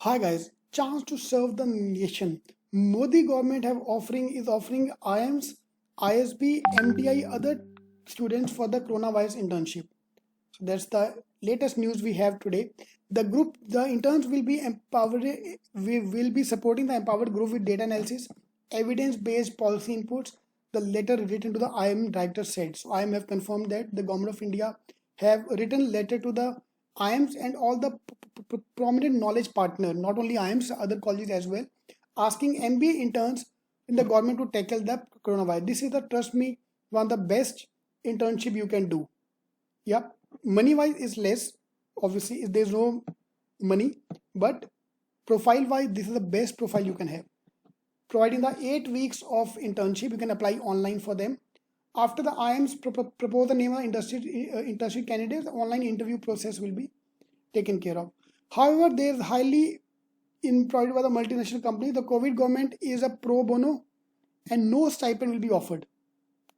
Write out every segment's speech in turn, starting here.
Hi guys, chance to serve the nation. Modi government is offering IIMs, ISB, MDI other students for the coronavirus internship. So that's the latest news we have today. The interns will be empowered. We will be supporting the empowered group with data analysis, evidence-based policy inputs. The letter written to the IIM director said. So IIM have confirmed that the government of India have written letter to the IIMs and all the prominent knowledge partner, not only IIMs, other colleges as well, asking MBA interns in the government to tackle the coronavirus. This is the, trust me, one of the best internship you can do. Yeah, money wise is less, obviously there's no money, but profile wise this is the best profile you can have. Providing the 8 weeks of internship, you can apply online for them. After the IIMs propose the name of industry candidates, the online interview process will be taken care of. However, there is highly provided by the multinational company, the COVID government is a pro bono and no stipend will be offered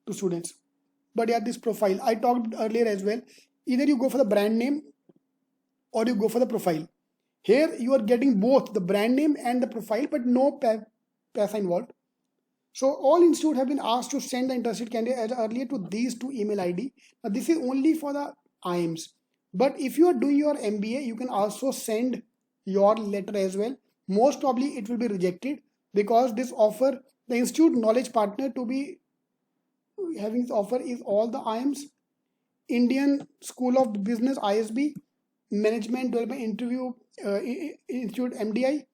to students. But yeah, this profile I talked earlier as well, either you go for the brand name or you go for the profile. Here you are getting both the brand name and the profile, but no paisa involved. So all institutes have been asked to send the interested candidate as earlier to these two email ID. Now this is only for the IIMs. But if you are doing your MBA, you can also send your letter as well. Most probably it will be rejected because this offer, the institute knowledge partner to be having this offer is all the IIMs, Indian School of Business ISB, Management Development Interview Institute MDI,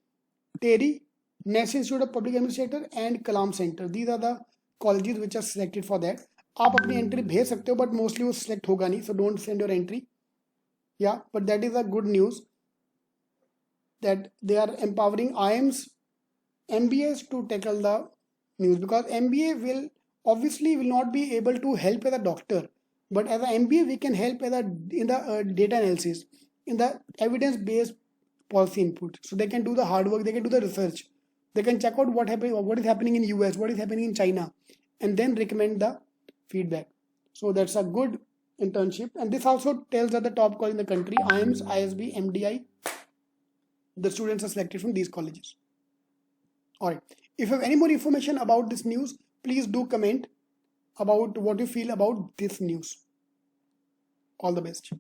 TERI, National Institute of Public Administrator and Kalam Center. These are the colleges which are selected for that. आप अपनी entry भेज सकते हो but mostly वो select होगा नहीं, so don't send your entry. Yeah, but that is a good news that they are empowering IIMs, MBAs to tackle the news, because MBA will obviously will not be able to help as a doctor, but as an MBA we can help as in the data analysis, in the evidence-based policy input. So they can do the hard work, they can do the research, they can check out what is happening in US, what is happening in China, and then recommend the feedback. So that's a good internship, and this also tells that the top college in the country, IIMs, ISB, MDI, the students are selected from these colleges. All right, if you have any more information about this news, please do comment about what you feel about this news. All the best.